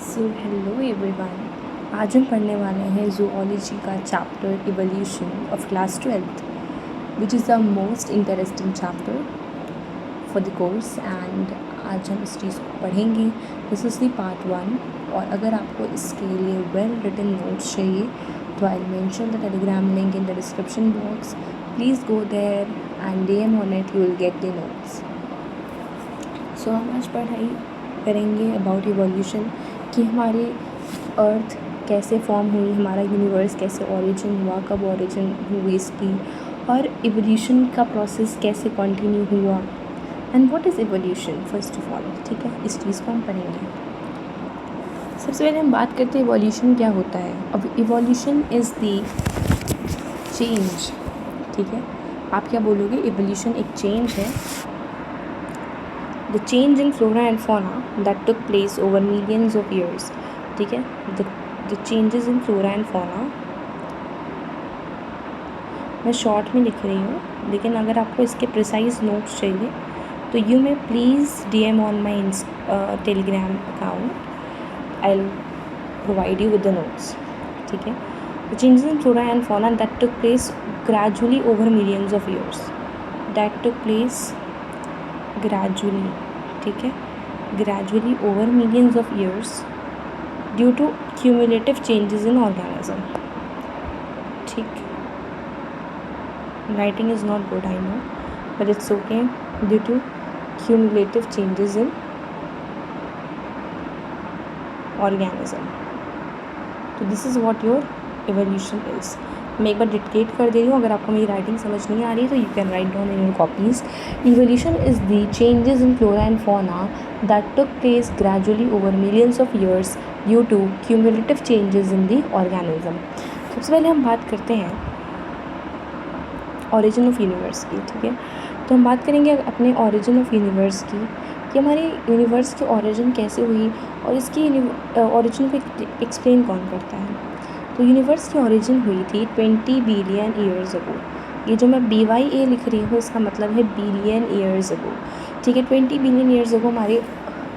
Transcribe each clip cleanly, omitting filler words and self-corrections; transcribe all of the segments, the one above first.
So hello everyone, आज हम पढ़ने वाले हैं ज़ूलॉजी का chapter evolution of class 12th which is the most interesting chapter for the course. And आज हम इस चीज़ को पढ़ेंगे। This is the part 1। और अगर आपको इसके लिए वेल रिटन नोट्स चाहिए तो I mention the Telegram link in the description box. Please go there and DM on it, you will get the notes. So हम आज पढ़ाई करेंगे अबाउट इवोल्यूशन कि हमारी अर्थ कैसे फॉर्म हुई, हमारा यूनिवर्स कैसे ओरिजिन हुआ, कब ओरिजिन हुई इसकी, और इवोल्यूशन का प्रोसेस कैसे कंटिन्यू हुआ and what is evolution first of all. ठीक है, इस चीज़ को हम पढ़ेंगे। सबसे पहले हम बात करते हैं इवोल्यूशन क्या होता है। अब इवोल्यूशन इज़ द चेंज। ठीक है, आप क्या बोलोगे? इवोल्यूशन एक चेंज है। The change in flora and fauna that took place over millions of years. ठीक है, the changes in flora and fauna मैं शॉर्ट में लिख रही हूँ, लेकिन अगर आपको इसके प्रिसाइज नोट्स चाहिए तो you may please DM on my Telegram account. I will provide you with the notes. ठीक है, the changes in flora and fauna that took place gradually over millions of years. That took place gradually, ठीक है, gradually over millions of years due to cumulative changes in organism. ठीक, writing is not good, I know, but it's okay. Due to cumulative changes in organism. तो this is what your evolution is. मैं एक बार dictate कर दे रही हूँ, अगर आपको मेरी राइटिंग समझ नहीं आ रही है तो you can write down in your copies. Evolution is the changes in flora and fauna that took place gradually over millions of years due to cumulative changes in the organism. सबसे पहले हम बात करते हैं ऑरिजिन ऑफ यूनिवर्स की। ठीक है, तो हम बात करेंगे अपने ऑरिजिन ऑफ यूनिवर्स की कि हमारे यूनिवर्स की ऑरिजिन कैसे हुई और इसकी ऑरिजिन को एक्सप्लेन कौन करता है। तो यूनिवर्स की ओरिजिन हुई थी 20 बिलियन ईयर्स अगो। ये जो मैं BYA लिख रही हूँ इसका मतलब है बिलियन ईयर्स अगो। ठीक है, 20 बिलियन ईयर्स अगो हमारे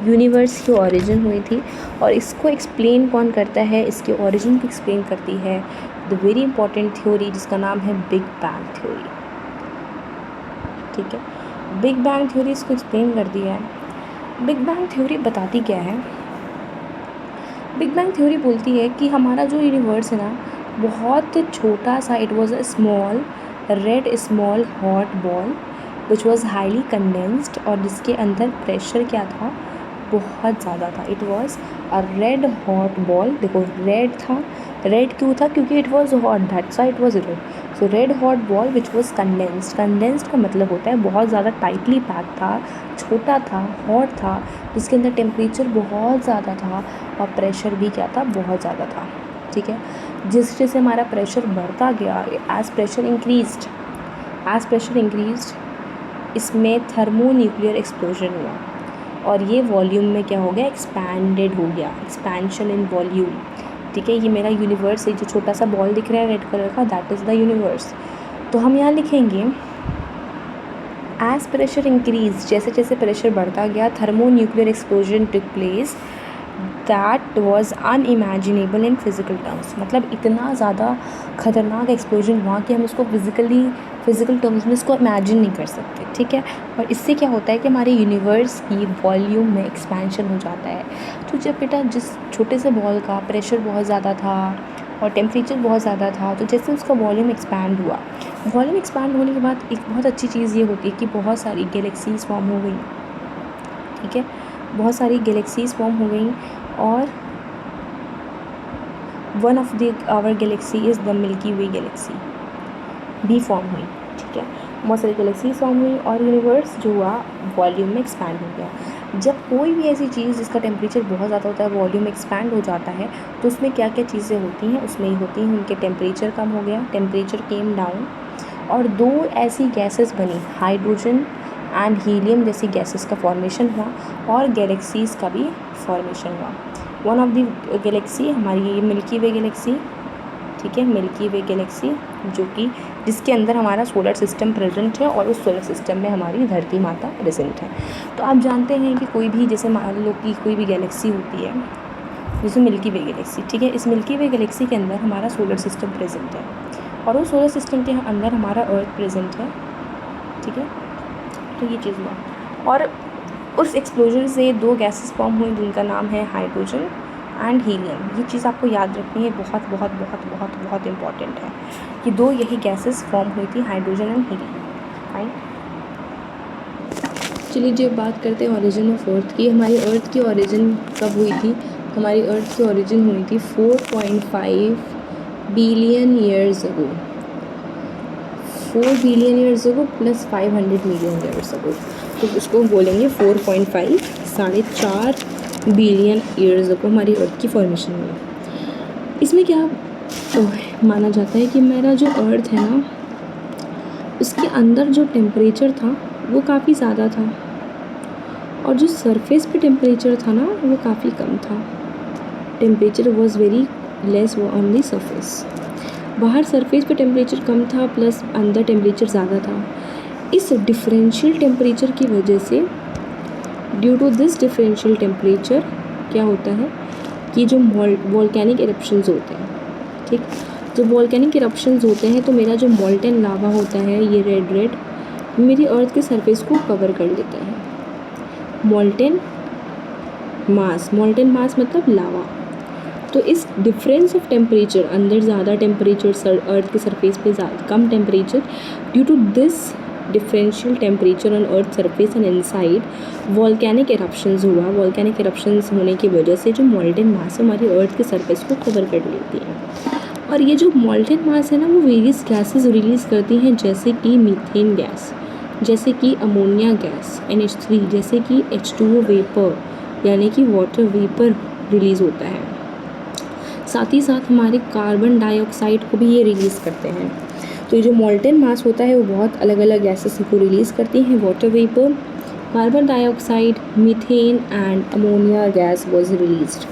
यूनिवर्स की ओरिजिन हुई थी। और इसको एक्सप्लेन कौन करता है, इसके ओरिजिन को एक्सप्लेन करती है द वेरी इंपॉर्टेंट थ्योरी जिसका नाम है बिग बैंग थ्योरी। ठीक है, बिग बैंग थ्योरी इसको एक्सप्लेन कर दिया है। बिग बैंग थ्योरी बताती क्या है? बिग बैंग थ्योरी बोलती है कि हमारा जो यूनिवर्स है ना, बहुत छोटा सा, it was a small red small hot ball which was highly condensed, और जिसके अंदर प्रेशर क्या था, बहुत ज़्यादा था। It was a red hot ball. देखो, रेड था, रेड क्यों था? क्योंकि it was hot, that's why it was red. So red hot ball which was condensed. Condensed का मतलब होता है बहुत ज़्यादा टाइटली पैक था, छोटा था, हॉट था, जिसके अंदर टेम्परेचर बहुत ज़्यादा था और प्रेशर भी क्या था, बहुत ज़्यादा था। ठीक है, जिस जैसे हमारा प्रेशर बढ़ता गया, एज प्रेशर इंक्रीज्ड इसमें थर्मोन्यूक्लियर एक्सप्लोजन हुआ और ये वॉल्यूम में क्या हो गया, एक्सपैंडेड हो गया, एक्सपेंशन इन वॉल्यूम। ठीक है, ये मेरा यूनिवर्स है, जो छोटा सा बॉल दिख रहा है रेड कलर का, दैट इज़ द यूनिवर्स। तो हम यहाँ लिखेंगे एज प्रेशर इंक्रीज, जैसे जैसे प्रेशर बढ़ता गया, thermonuclear explosion took place that was unimaginable in physical terms. मतलब इतना ज़्यादा ख़तरनाक एक्सप्लोजन हुआ कि हम इसको फिज़िकल टर्म्स में इसको इमेजिन नहीं कर सकते। ठीक है, और इससे क्या होता है कि हमारे यूनिवर्स की वॉल्यूम में एक्सपेंशन हो जाता है। तो जब बेटा जिस छोटे से बॉल का प्रेशर बहुत ज़्यादा था और टेम्परेचर बहुत ज़्यादा था, तो जैसे उसका वॉल्यूम एक्सपैंड हुआ, वॉल्यूम एक्सपैंड होने के बाद एक बहुत अच्छी चीज़ ये होती है कि बहुत सारी गैलेक्सीज़ फॉर्म हो गई। ठीक है, बहुत सारी गैलेक्सीज़ फॉर्म हो गई और one of the our galaxy is the Milky Way galaxy भी फॉर्म हुई। ठीक है, बहुत सारी गैलेक्सीज फॉर्म हुई और यूनिवर्स जो हुआ वॉल्यूम में एक्सपैंड हो गया। जब कोई भी ऐसी चीज़ जिसका टेम्परेचर बहुत ज़्यादा होता है वॉल्यूम एक्सपैंड हो जाता है, तो उसमें क्या क्या चीज़ें होती हैं? उसमें ही होती हैं उनके टेम्परेचर कम हो गया, टेम्परेचर केम डाउन, और दो ऐसी गैसेस बनी, हाइड्रोजन एंड हीलियम जैसी गैसेस का फॉर्मेशन हुआ और गैलेक्सीज़ का भी फॉर्मेशन हुआ। वन ऑफ द गैलेक्सी हमारी ये मिल्की वे गैलेक्सी। ठीक है, मिल्की वे गैलेक्सी जो कि जिसके अंदर हमारा सोलर सिस्टम प्रेजेंट है और उस सोलर सिस्टम में हमारी धरती माता प्रेजेंट है। तो आप जानते हैं कि कोई भी, जैसे मान लो कि कोई भी गैलेक्सी होती है जैसे मिल्की वे गैलेक्सी, ठीक है। इस मिल्की वे गैलेक्सी के अंदर हमारा सोलर सिस्टम प्रेजेंट है और उस सोलर सिस्टम के अंदर हमारा अर्थ प्रेजेंट है, ठीक है। तो ये चीज़ हुआ और उस एक्सप्लोजन से 2 गैसेस फॉर्म हुई जिनका नाम है हाइड्रोजन एंड हीलियम। ये चीज़ आपको याद रखनी है, बहुत बहुत बहुत बहुत बहुत इंपॉर्टेंट है कि 2 यही गैसेस फॉर्म हुई थी, हाइड्रोजन एंड हीलियम, राइट। चलिए जी अब बात करते हैं ओरिजिन ऑफ अर्थ की। हमारी अर्थ की ओरिजिन कब हुई थी? हमारी अर्थ की ओरिजिन हुई थी 4.5 billion years ago. 4 billion years ago plus 500 million years ago, तो उसको बोलेंगे 4.5, 4.5 बिलियन ईयर्स अगो हमारी अर्थ की फॉर्मेशन हुई। इसमें क्या माना जाता है कि मेरा जो अर्थ है ना, उसके अंदर जो टेम्परेचर था वो काफ़ी ज़्यादा था और जो सरफेस पे टेम्परेचर था ना वो काफ़ी कम था। Temperature was very less on the surface. बाहर सरफेस पे टेम्परेचर कम था प्लस अंदर टेम्परेचर ज़्यादा था। इस डिफरेंशियल टेम्परेचर की वजह से, due to this differential temperature क्या होता है कि जो वॉल्केनिक इरप्शंस होते हैं, ठीक, जब वॉल्केनिक इरप्शंस होते हैं तो मेरा जो मोल्टेन लावा होता है ये रेड मेरी अर्थ के सरफेस को कवर कर लेता है। मोल्टेन मास मतलब लावा। तो इस डिफरेंस ऑफ टेम्परेचर, अंदर ज़्यादा टेम्परेचर, अर्थ के सरफेस पे कम temperature, due to this differential temperature on Earth surface and inside volcanic eruptions हुआ। वॉल्केनिक इरप्शंस होने की वजह से जो मोल्टेन मास हमारी अर्थ के सरफेस को कवर कर लेती है। और ये जो मोल्टेन मास है ना वो वेरियस गैसेस रिलीज़ करती हैं, जैसे कि मीथेन गैस, जैसे कि अमोनिया गैस NH3, जैसे कि H2O वेपर यानी कि वाटर वेपर रिलीज़ होता है। साथ ही साथ हमारे कार्बन डाइऑक्साइड को भी ये रिलीज़ करते हैं। तो ये जो मोल्टेन मास होता है वो बहुत अलग अलग गैसेस को रिलीज़ करती हैं, water vapour, carbon dioxide, methane and ammonia gas was released,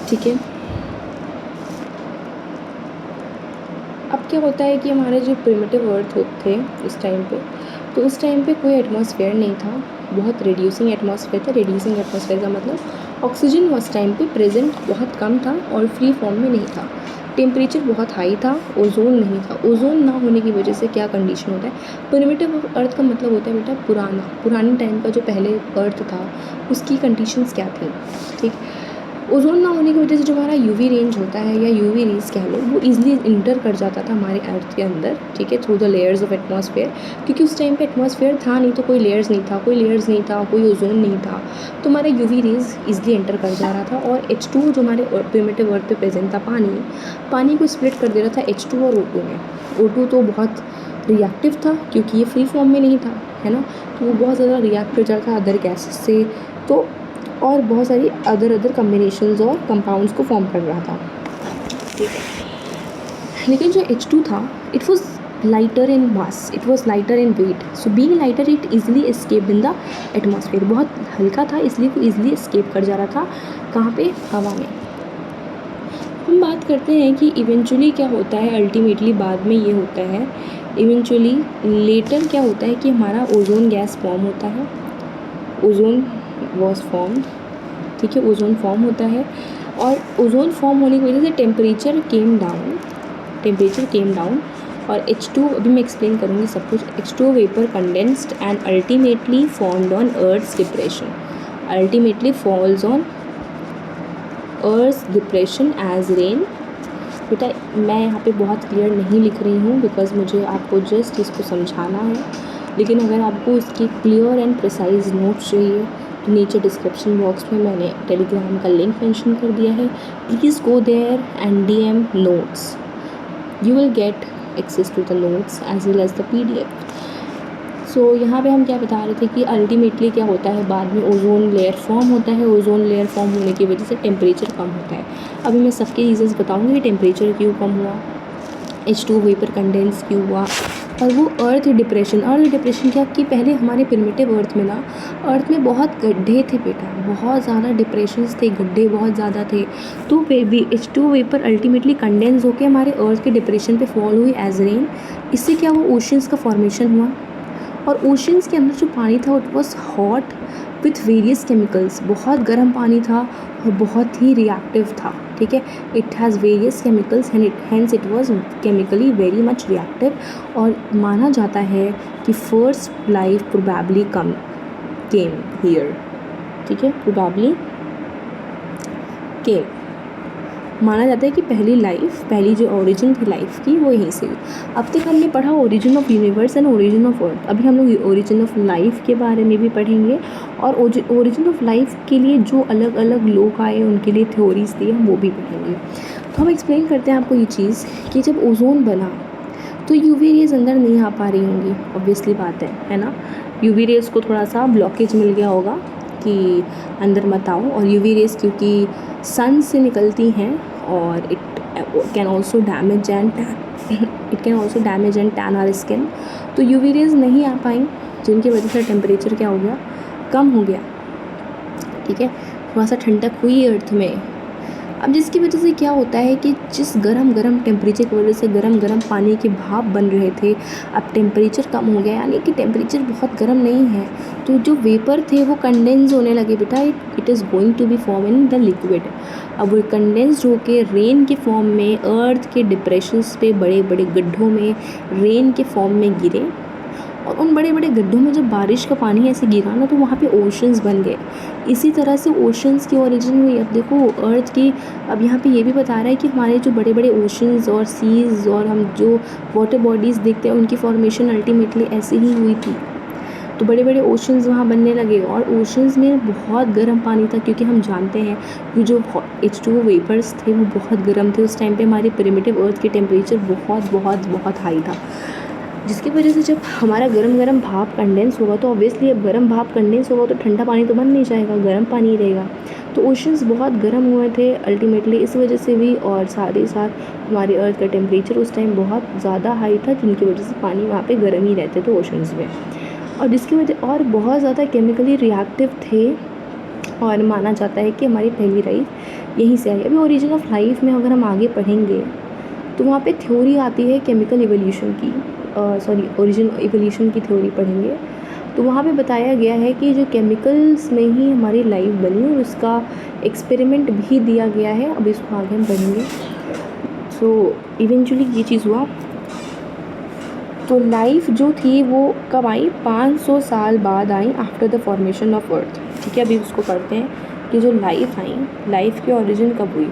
ठीक है। अब क्या होता है कि हमारे जो प्रिमिटिव अर्थ थे उस टाइम पे, तो उस टाइम पे कोई एटमॉस्फेयर नहीं था, बहुत रिड्यूसिंग एटमॉस्फेयर था। रिड्यूसिंग एटमॉस्फेयर का मतलब ऑक्सीजन उस टाइम पे प्रेजेंट बहुत कम था और फ्री फॉर्म में नहीं था। टेम्परेचर बहुत हाई था, ओजोन नहीं था। ओजोन ना होने की वजह से क्या कंडीशन होता है, प्रिमिटिव अर्थ का मतलब होता है बेटा पुराने टाइम का जो पहले अर्थ था उसकी कंडीशंस क्या थी, ठीक। ओजोन ना होने की वजह से जो हमारा यूवी रेंज होता है या यूवी रेज कह लो, वो ईजिली इंटर कर जाता था हमारे अर्थ के अंदर, ठीक है, through the layers of atmosphere. क्योंकि उस टाइम पे एटमॉस्फेयर था नहीं, तो कोई लेयर्स नहीं था, कोई ओजोन नहीं था, तो हमारा यूवी रेज ईजिली एंटर कर जा रहा था। और H2 जो हमारे प्रिमिटिव अर्थ पे प्रेजेंट था, पानी को स्प्लिट कर दे रहा था H2 और O2 में। O2 तो बहुत रिएक्टिव था क्योंकि ये फ्री फॉर्म में नहीं था, है ना, तो वो बहुत ज़्यादा रिएक्ट कर जाता था अदर गैसेस से, तो और बहुत सारी अदर कम्बिनेशंस और कंपाउंड्स को फॉर्म कर रहा था, ठीक है। लेकिन जो H2 था, it was lighter in mass, it was lighter in weight, so being lighter it easily escape in the atmosphere. बहुत हल्का था इसलिए वो इजीली एस्केप कर जा रहा था, कहाँ पे, हवा में। हम बात करते हैं कि इवेंचुअली क्या होता है, अल्टीमेटली बाद में ये होता है, इवेंचुअली लेटर क्या होता है कि हमारा ओजोन गैस फॉर्म होता है, ओजोन वॉज फॉर्म, ठीक है, ओजोन फॉर्म होता है। और ओजोन फॉर्म होने की वजह से टेम्परेचर केम डाउन और H2, अभी मैं एक्सप्लेन करूँगी सब कुछ। H2 vapour condensed and ultimately formed on earth's depression, ultimately falls on earth's depression as rain. बेटा मैं यहाँ पे बहुत क्लियर नहीं लिख रही हूँ बिकॉज मुझे आपको जस्ट इसको समझाना है, लेकिन अगर आपको इसकी क्लियर एंड प्रिसाइज नोट्स चाहिए तो नीचे डिस्क्रिप्शन बॉक्स में मैंने टेलीग्राम का लिंक मेंशन कर दिया है, please go there and DM notes, you will get access to the notes as well as the PDF। So यहाँ पे हम क्या बता रहे थे कि अल्टीमेटली क्या होता है, बाद में ओजोन लेयर फॉर्म होता है, ओजोन लेयर फॉर्म होने की वजह से टेम्परेचर कम होता है। अभी मैं सबके रीजंस बताऊँगी कि टेम्परेचर क्यों कम हुआ, H2 वेपर कंडेंस क्यों हुआ, और वो अर्थ डिप्रेशन क्या कि पहले हमारे प्रिमिटिव अर्थ में ना, अर्थ में बहुत गड्ढे थे बेटा, बहुत ज़्यादा डिप्रेशंस थे, गड्ढे बहुत ज़्यादा थे, तो H2 वेपर अल्टीमेटली कंडेंस होकर हमारे अर्थ के डिप्रेशन पे फॉल हुई एज रेन। इससे क्या हुआ, ओशंस का फॉर्मेशन हुआ, और ओशंस के अंदर जो पानी था it was hot with various chemicals. बहुत गर्म पानी था और बहुत ही रिएक्टिव था, ठीक है। It has various chemicals and hence it was chemically very much reactive. और माना जाता है कि first life probably came here, ठीक है, प्रोबेबली केम। माना जाता है कि पहली जो ओरिजिन थी लाइफ की वो यहीं से हुई। अब तक हमने पढ़ा origin of universe and origin of अर्थ। अभी हम लोग ओरिजिन ऑफ लाइफ के बारे में भी पढ़ेंगे और ओरिजिन ऑफ लाइफ के लिए जो अलग अलग लोग आए उनके लिए थ्योरीज थी हम वो भी पढ़ेंगे। तो हम एक्सप्लेन करते हैं आपको ये चीज़ कि जब ओजोन बना तो यूवी रेज अंदर नहीं आ पा रही होंगी, ऑब्वियसली बात है ना। यूवी रेज को थोड़ा सा ब्लॉकेज मिल गया होगा कि अंदर मत आओ। और यूवी रेज क्योंकि सन से निकलती हैं और it can also damage and tan our skin, तो यूवी रेज नहीं आ पाई, जिनकी वजह से टेम्परेचर क्या हो गया, कम हो गया, ठीक है। थोड़ा सा ठंडक हुई अर्थ में। अब जिसकी वजह से क्या होता है कि जिस गरम टेम्परेचर की वजह से गरम पानी के भाप बन रहे थे, अब टेम्परेचर कम हो गया, यानी कि टेम्परेचर बहुत गर्म नहीं है, तो जो वेपर थे वो कंडेंस होने लगे बेटा। It is going to be form in the liquid. अब वो कंडेंस्ड होके रेन के फॉर्म में अर्थ के डिप्रेशंस पे बड़े बड़े गड्ढों में रेन के फॉर्म में गिरे। और उन बड़े बड़े गड्ढों में जब बारिश का पानी ऐसे गिरा ना तो वहाँ पे ओशंस बन गए। इसी तरह से ओशंस की ओरिजिन हुई। अब देखो अर्थ की, अब यहाँ पे ये भी बता रहा है कि हमारे जो बड़े बड़े ओशंस और सीज़ और हम जो वाटर बॉडीज़ देखते हैं उनकी फॉर्मेशन अल्टीमेटली ऐसे ही हुई थी। तो बड़े बड़े ओशंस वहाँ बनने लगे और ओशंस में बहुत गर्म पानी था, क्योंकि हम जानते हैं कि जो H2O वेपर्स थे वो बहुत गर्म थे। उस टाइम पे हमारी प्रिमिटिव अर्थ की टेम्परेचर बहुत हाई था, जिसकी वजह से जब हमारा गरम भाप कंडेंस होगा तो ऑब्वियसली अब गरम भाप कंडेंस होगा तो ठंडा पानी तो बन नहीं जाएगा, गरम पानी ही रहेगा। तो ओशंस बहुत गर्म हुए थे अल्टीमेटली इस वजह से भी, और साथ ही साथ हमारे अर्थ का टेम्परेचर उस टाइम बहुत ज़्यादा हाई था, जिनकी वजह से पानी वहाँ पे गर्म ही रहते थे ओशंस में, और जिसकी वजह और बहुत ज़्यादा केमिकली रिएक्टिव थे। और माना जाता है कि हमारी पहली लाइफ यहीं से आई। अभी ओरिजिन ऑफ लाइफ में अगर हम आगे पढ़ेंगे तो वहाँ पे थ्योरी आती है केमिकल इवोल्यूशन की, ओरिजिन इवोल्यूशन की थ्योरी पढ़ेंगे तो वहाँ पे बताया गया है कि जो केमिकल्स में ही हमारी लाइफ बनी और उसका एक्सपेरिमेंट भी दिया गया है। अब इसको आगे हम पढ़ेंगे। सो इवेंचुअली ये चीज़ हुआ। तो लाइफ जो थी वो कब आई, 500 साल बाद आई, after the formation of Earth, ठीक है। अभी उसको पढ़ते हैं कि जो लाइफ आई, लाइफ की ओरिजिन कब हुई,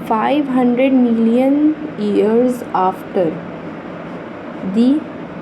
500 million years after the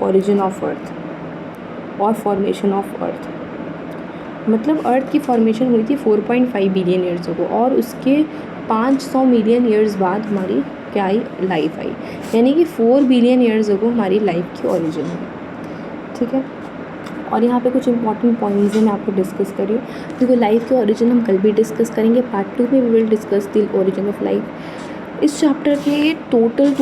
origin of Earth और फॉर्मेशन ऑफ अर्थ। मतलब अर्थ की फॉर्मेशन हुई थी 4.5 बिलियन ईयर्स को, और उसके 500 मिलियन ईयर्स बाद हमारी क्या आई, लाइफ आई। यानी कि 4 बिलियन ईयर्स को हमारी लाइफ की ओरिजिन हुई, ठीक है। और यहाँ पे कुछ इंपॉर्टेंट पॉइंट्स हैं, मैं आपको डिस्कस करिए। देखो लाइफ के ओरिजिन हम कल भी डिस्कस करेंगे, पार्ट 2 में we will discuss the origin of life. इस चैप्टर के टोटल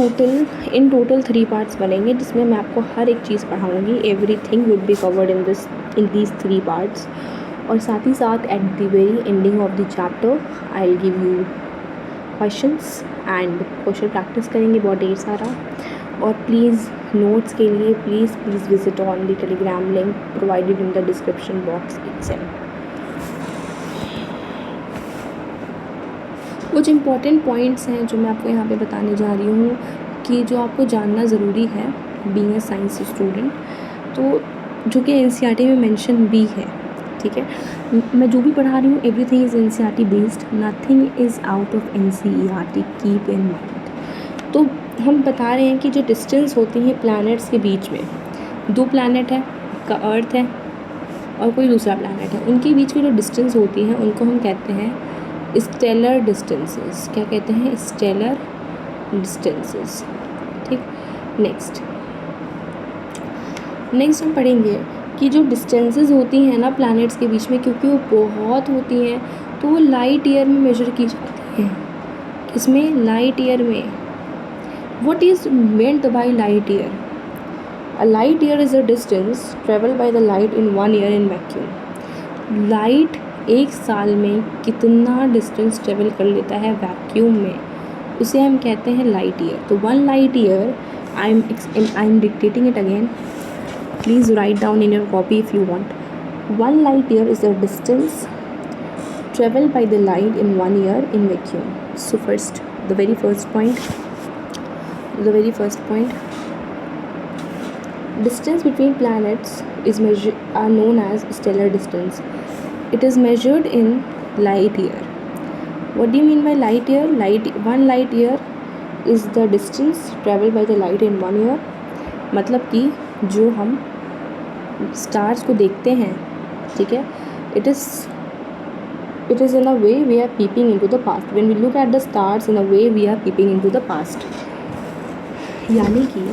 3 पार्ट्स बनेंगे, जिसमें मैं आपको हर एक चीज़ पढ़ाऊँगी। Everything would be covered in these 3 parts. और साथ ही साथ at the very ending of the chapter I will give you questions and question practice करेंगे बहुत ढेर सारा। और प्लीज़ नोट्स के लिए please visit on the Telegram link provided in the description box itself. कुछ इम्पॉर्टेंट पॉइंट्स हैं जो मैं आपको यहाँ पे बताने जा रही हूँ कि जो आपको जानना ज़रूरी है बीइंग अ साइंस स्टूडेंट, तो जो कि NCERT में मेंशन भी है, ठीक है। मैं जो भी पढ़ा रही हूँ everything is NCERT based, nothing is out of NCERT, keep in mind. तो हम बता रहे हैं कि जो डिस्टेंस होती है प्लैनेट्स के बीच में, 2 प्लैनेट है, का अर्थ है और कोई दूसरा प्लैनेट है, उनके बीच की जो डिस्टेंस होती है उनको हम कहते हैं स्टेलर डिस्टेंसेस। क्या कहते हैं, स्टेलर डिस्टेंसेस, ठीक। नेक्स्ट हम पढ़ेंगे कि जो डिस्टेंसेस होती हैं ना प्लैनेट्स के बीच में, क्योंकि वो बहुत होती हैं तो वो लाइट ईयर में मेजर की जाती हैं। इसमें लाइट ईयर में, what is meant by light year? A light year is a distance travel by the light in 1 year in vacuum. Light 1 साल में कितना डिस्टेंस ट्रेवल कर लेता है वैक्यूम में, उसे हम कहते हैं लाइट ईयर। तो 1 light year, I am dictating it again, please write down in your copy if you want. 1 light year is the distance traveled by the light in 1 year in vacuum. So first, the very first point, distance between planets are known as stellar distance. It is measured in light year. What do you mean by light year? 1 light year is the distance traveled by the light in 1 year. मतलब कि जो हम stars को देखते हैं, ठीक है, it is in a way we are peeping into the past. When we look at the stars, in a way we are peeping into the past. यानी कि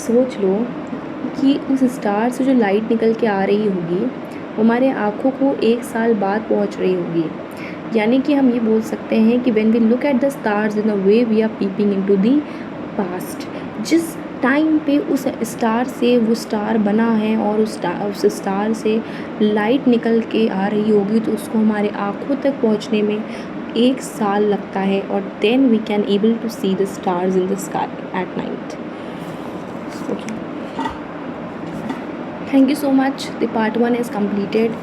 सोच लो कि उस स्टार से जो लाइट निकल के आ रही होगी वो हमारे आँखों को 1 साल बाद पहुंच रही होगी. यानी कि हम ये बोल सकते हैं कि when we look at the stars in a way we are peeping into the past. जिस टाइम पे उस स्टार से वो स्टार बना है और उस स्टार से लाइट निकल के आ रही होगी तो उसको हमारे आँखों तक पहुंचने में 1 साल लगता है और then we can able to see the stars in the sky at night. Okay. Thank you so much. The part 1 is completed.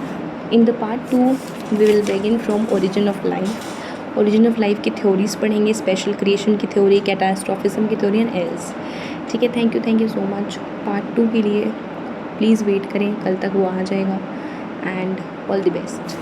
In the part 2 we will begin from origin of life. Origin of life की theories पढ़ेंगे, special creation की theory, catastrophism की theory and else. ठीक है, thank you so much. Part 2 के लिए please wait करें, कल तक वो आ जाएगा. And all the best.